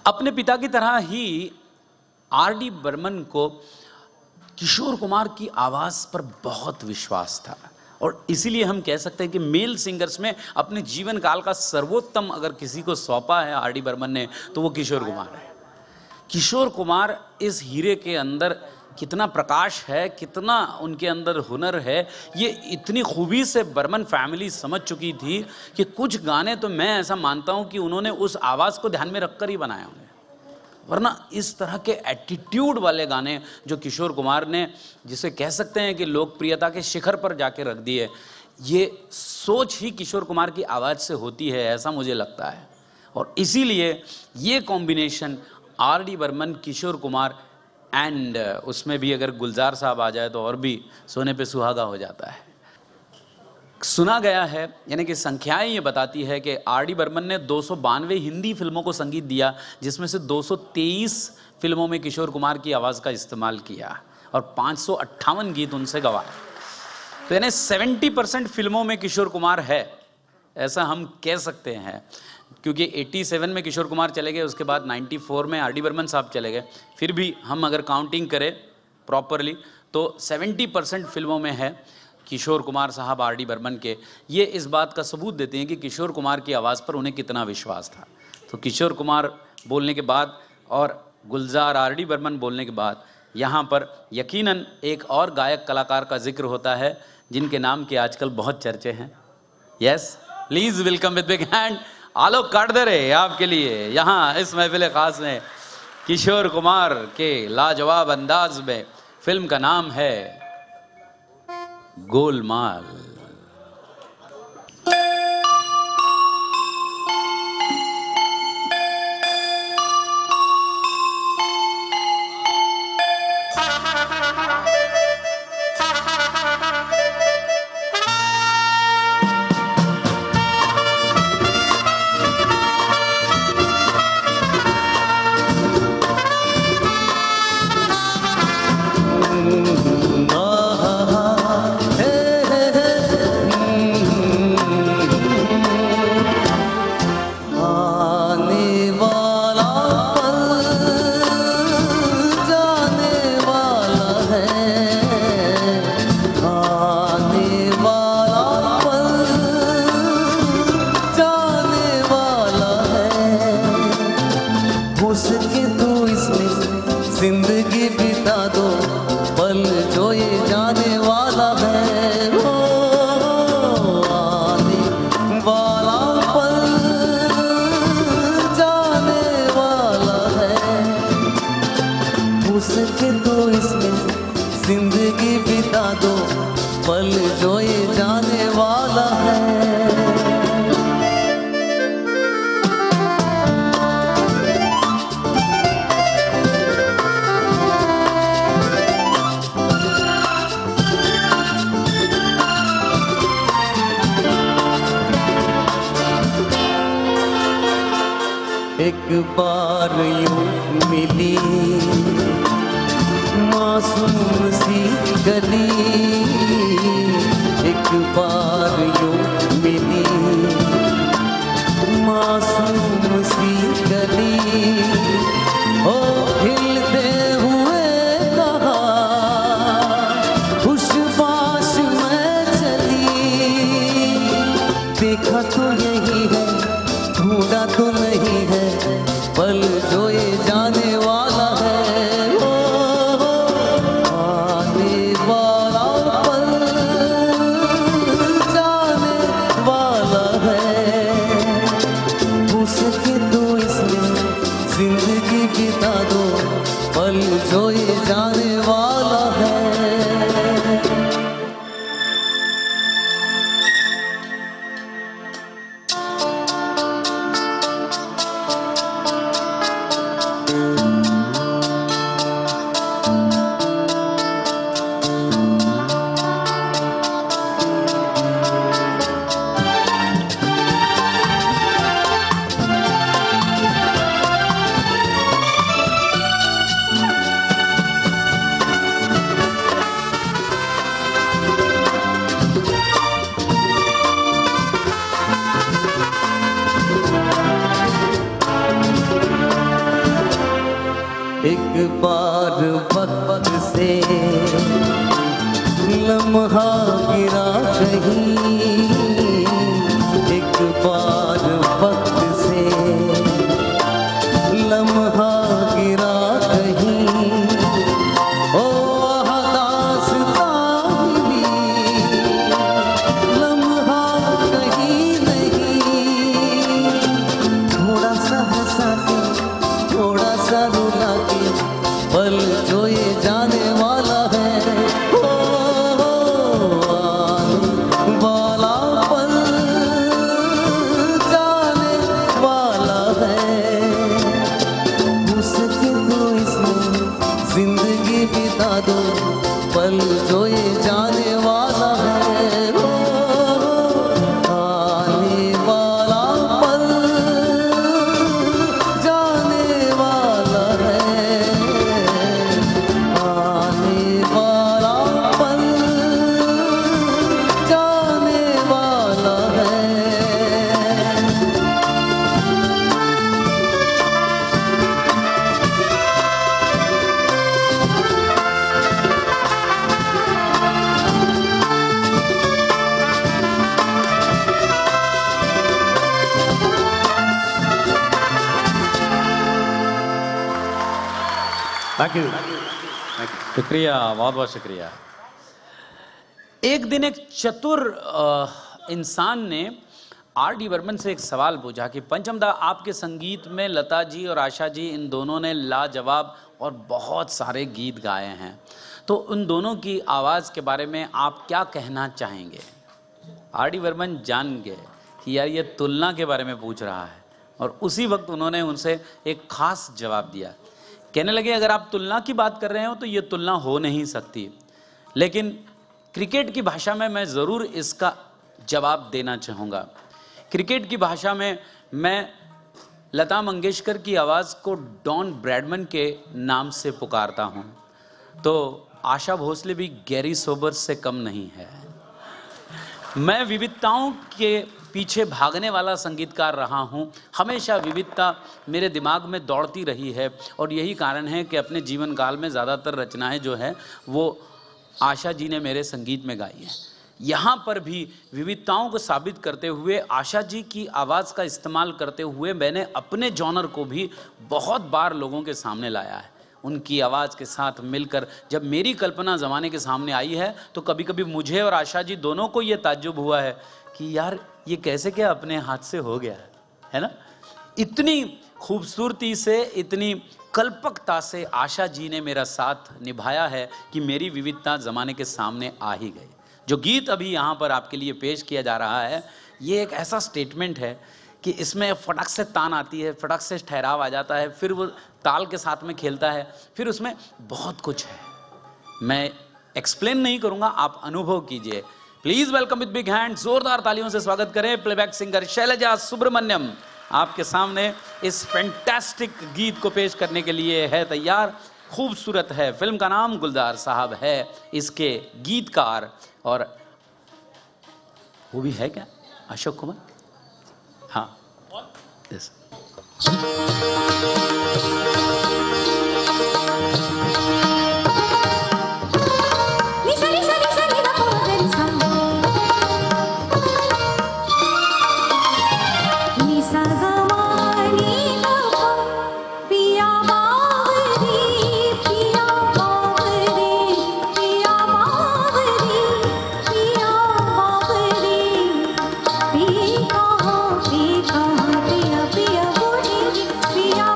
अपने पिता की तरह ही आर.डी. बर्मन को किशोर कुमार की आवाज पर बहुत विश्वास था और इसीलिए हम कह सकते हैं कि मेल सिंगर्स में अपने जीवन काल का सर्वोत्तम अगर किसी को सौंपा है आर.डी. बर्मन ने तो वो किशोर कुमार है। किशोर कुमार इस हीरे के अंदर कितना प्रकाश है, कितना उनके अंदर हुनर है, ये इतनी खूबी से बर्मन फैमिली समझ चुकी थी कि कुछ गाने तो मैं ऐसा मानता हूं कि उन्होंने उस आवाज को ध्यान में रखकर ही बनाए होंगे, वरना इस तरह के एटीट्यूड वाले गाने जो किशोर कुमार ने, जिसे कह सकते हैं कि लोकप्रियता के शिखर पर जाके रख दिए, ये सोच ही किशोर कुमार की आवाज से होती है, ऐसा मुझे लगता है। और इसीलिए ये कॉम्बिनेशन आर.डी. बर्मन, किशोर कुमार एंड उसमें भी अगर गुलजार साहब आ जाए तो और भी सोने पे सुहागा हो जाता है। सुना गया है, यानी कि संख्याएं ये बताती है कि आर.डी. बर्मन ने 292 हिंदी फिल्मों को संगीत दिया, जिसमें से 223 फिल्मों में किशोर कुमार की आवाज़ का इस्तेमाल किया और 558 गीत उनसे गवाए। तो यानी 70% फिल्मों में किशोर कुमार है, ऐसा हम कह सकते हैं, क्योंकि 87 में किशोर कुमार चले गए, उसके बाद 94 में आर.डी. बर्मन साहब चले गए। फिर भी हम अगर काउंटिंग करें प्रॉपरली तो 70% फिल्मों में है किशोर कुमार साहब आर.डी. बर्मन के। ये इस बात का सबूत देते हैं कि किशोर कुमार की आवाज़ पर उन्हें कितना विश्वास था। तो किशोर कुमार बोलने के बाद और गुलजार आर.डी. बर्मन बोलने के बाद यहाँ पर यकीनन एक और गायक कलाकार का जिक्र होता है जिनके नाम के आजकल बहुत चर्चे हैं। Yes, please welcome with big hand Alok Katdare आपके लिए यहाँ इस महफिल खास में किशोर कुमार के लाजवाब अंदाज में। फिल्म का नाम है गोलमाल। जिंदगी बिता दो पल जो ये जाने वाला है, हो आने वाला पल जाने वाला है। हो सके तो इसमें जिंदगी बिता दो पल जो ये जाने वाला है। एक बार यूं मिली मासूम सी गली, एक बार यूं मिली मासूम सी गली, ओ खिलते हुए कहा खुशबाश में चली, देखा तो यही है ढूंढा तो नहीं है पल जो ये जाने वाला है, ओ आने वाला पल जाने वाला है। हो सके तो इसमें जिंदगी बिता दो पल जो ये जाने वाला है। गिरा कहीं एक बार वक्त से, लम्हा गिरा कहीं ओ दास्तां मिली, लम्हा कहीं नहीं, थोड़ा सा हंसा के थोड़ा सा रुला के, पल जो ये जाने वाला है, वाला पल जाने वाला है। हो सके तो इसमें जिंदगी बिता दो, पल जो ये जाने वाला है, आने वाला पल जाने वाला है, आने वाला पल जाने वाला है। Thank you. शुक्रिया, बहुत बहुत शुक्रिया। एक दिन एक चतुर इंसान ने R.D. बर्मन से एक सवाल पूछा कि पंचमदा, आपके संगीत में लता जी और आशा जी इन दोनों ने लाजवाब और बहुत सारे गीत गाए हैं, तो उन दोनों की आवाज़ के बारे में आप क्या कहना चाहेंगे? R.D. बर्मन जान गए कि यार ये तुलना के बारे में पूछ रहा है, और उसी वक्त उन्होंने उनसे एक खास जवाब दिया। कहने लगे, अगर आप तुलना की बात कर रहे हो तो ये तुलना हो नहीं सकती, लेकिन क्रिकेट की भाषा में मैं ज़रूर इसका जवाब देना चाहूँगा। क्रिकेट की भाषा में मैं लता मंगेशकर की आवाज़ को डॉन ब्रैडमन के नाम से पुकारता हूँ, तो आशा भोसले भी गैरी सोबर्स से कम नहीं है। मैं विविधताओं के पीछे भागने वाला संगीतकार रहा हूँ, हमेशा विविधता मेरे दिमाग में दौड़ती रही है, और यही कारण है कि अपने जीवन काल में ज़्यादातर रचनाएं जो है वो आशा जी ने मेरे संगीत में गाई है। यहाँ पर भी विविधताओं को साबित करते हुए, आशा जी की आवाज़ का इस्तेमाल करते हुए मैंने अपने जॉनर को भी बहुत बार लोगों के सामने लाया है। उनकी आवाज़ के साथ मिलकर जब मेरी कल्पना ज़माने के सामने आई है, तो कभी कभी मुझे और आशा जी दोनों को ये ताज्जुब हुआ है कि यार ये कैसे क्या अपने हाथ से हो गया है ना। इतनी खूबसूरती से, इतनी कल्पकता से आशा जी ने मेरा साथ निभाया है कि मेरी विविधता ज़माने के सामने आ ही गई। जो गीत अभी यहाँ पर आपके लिए पेश किया जा रहा है, ये एक ऐसा स्टेटमेंट है कि इसमें फटक से तान आती है, फटक से ठहराव आ जाता है, फिर वो ताल के साथ में खेलता है, फिर उसमें बहुत कुछ है। मैं एक्सप्लेन नहीं करूँगा, आप अनुभव कीजिए। Please welcome with big hand, जोरदार तालियों से स्वागत करें प्लेबैक सिंगर शैलजा सुब्रमण्यम। आपके सामने इस फैंटास्टिक गीत को पेश करने के लिए है तैयार। खूबसूरत है, फिल्म का नाम गुलजार साहब है, इसके गीतकार और वो भी है क्या, अशोक कुमार? हाँ, yes. पिया पिया पिया पिया पिया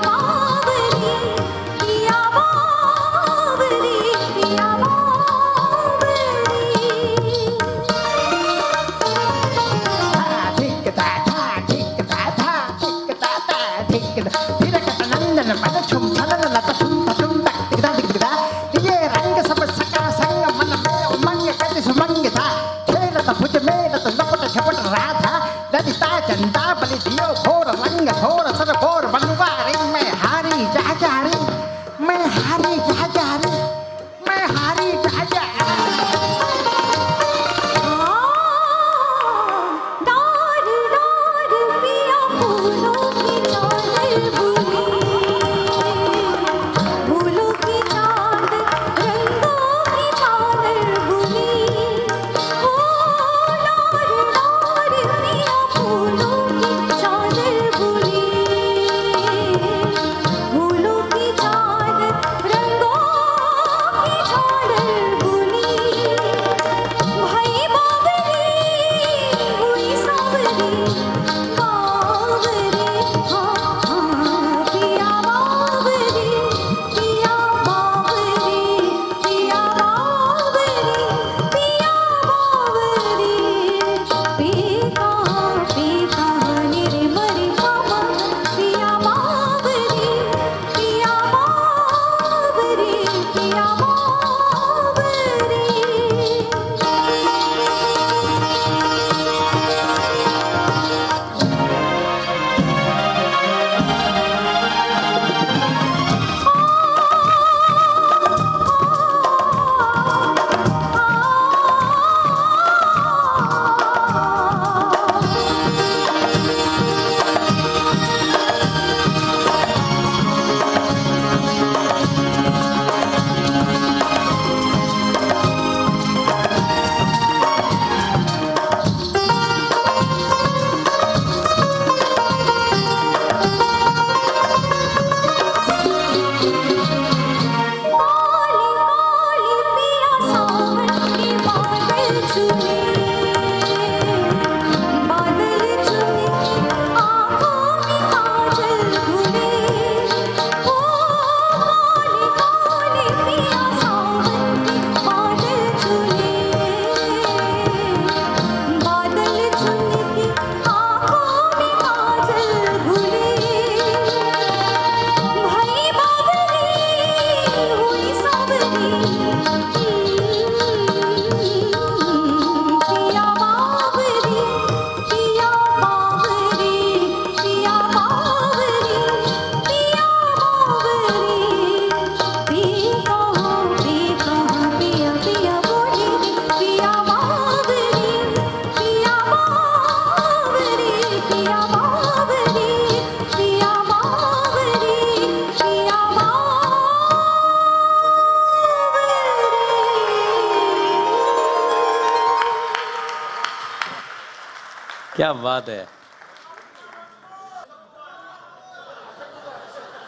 क्या बात है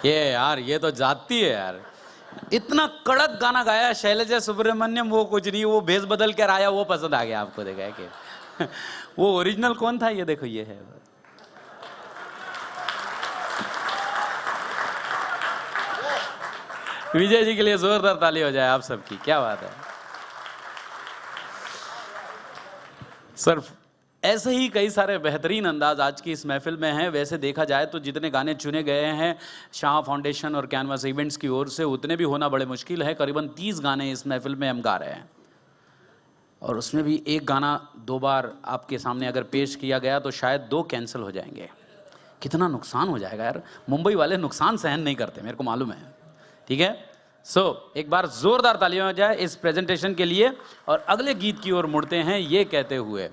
ये यार, ये तो जाती है यार। इतना कड़क गाना गाया शैलजा सुब्रमण्यम, वो कुछ नहीं, वो भेस बदल कर आया, वो पसंद आ गया आपको, देखा है कि वो ओरिजिनल कौन था, ये देखो ये है। विजय जी के लिए जोरदार ताली हो जाए आप सबकी, क्या बात है सर। ऐसे ही कई सारे बेहतरीन अंदाज आज की इस महफिल में हैं। वैसे देखा जाए तो जितने गाने चुने गए हैं शाह फाउंडेशन और कैनवास इवेंट्स की ओर से, उतने भी होना बड़े मुश्किल है। करीबन 30 गाने इस महफिल में हम गा रहे हैं, और उसमें भी एक गाना 2 बार आपके सामने अगर पेश किया गया तो शायद 2 कैंसिल हो जाएंगे। कितना नुकसान हो जाएगा यार, मुंबई वाले नुकसान सहन नहीं करते, मेरे को मालूम है। ठीक है, एक बार जोरदार तालियां हो जाए इस प्रेजेंटेशन के लिए। और अगले गीत की ओर मुड़ते हैं ये कहते हुए,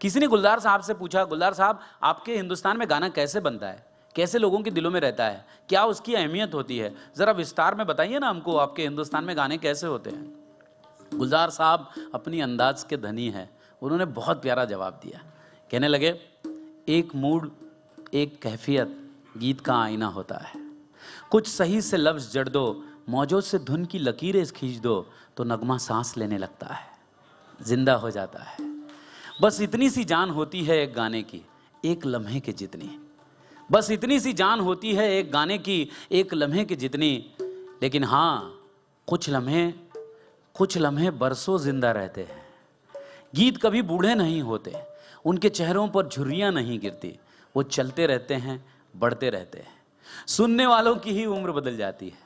किसी ने गुलजार साहब से पूछा, गुलजार साहब आपके हिंदुस्तान में गाना कैसे बनता है, कैसे लोगों के दिलों में रहता है, क्या उसकी अहमियत होती है, जरा विस्तार में बताइए ना हमको, आपके हिंदुस्तान में गाने कैसे होते हैं। गुलजार साहब अपनी अंदाज के धनी हैं, उन्होंने बहुत प्यारा जवाब दिया। कहने लगे, एक मूड, एक कैफियत गीत का आईना होता है। कुछ सही से लफ्ज जड़ दो, मौजों से धुन की लकीरें खींच दो, तो नगमा सांस लेने लगता है, जिंदा हो जाता है। बस इतनी सी जान होती है एक गाने की, एक लम्हे के जितनी। बस इतनी सी जान होती है एक गाने की, एक लम्हे के जितनी। लेकिन हाँ, कुछ लम्हे बरसों जिंदा रहते हैं। गीत कभी बूढ़े नहीं होते, उनके चेहरों पर झुर्रियां नहीं गिरती, वो चलते रहते हैं, बढ़ते रहते हैं। सुनने वालों की ही उम्र बदल जाती है,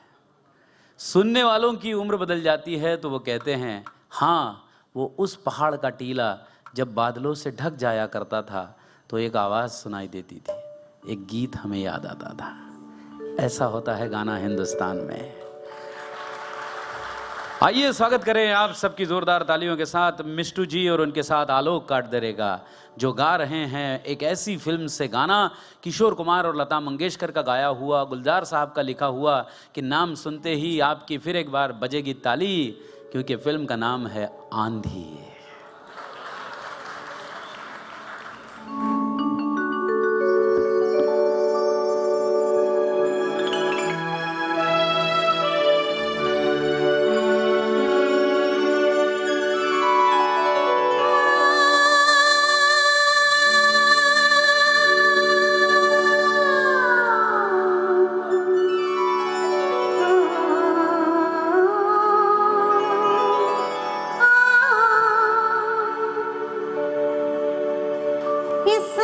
सुनने वालों की उम्र बदल जाती है, तो वो कहते हैं, हाँ वो उस पहाड़ का टीला जब बादलों से ढक जाया करता था, तो एक आवाज सुनाई देती थी, एक गीत हमें याद आता था। ऐसा होता है गाना हिंदुस्तान में। आइए स्वागत करें आप सबकी जोरदार तालियों के साथ मिष्टू जी और उनके साथ आलोक काटदरेगा, जो गा रहे हैं एक ऐसी फिल्म से गाना, किशोर कुमार और लता मंगेशकर का गाया हुआ, गुलजार साहब का लिखा हुआ, कि नाम सुनते ही आपकी फिर एक बार बजेगी ताली, क्योंकि फिल्म का नाम है आंधी। इस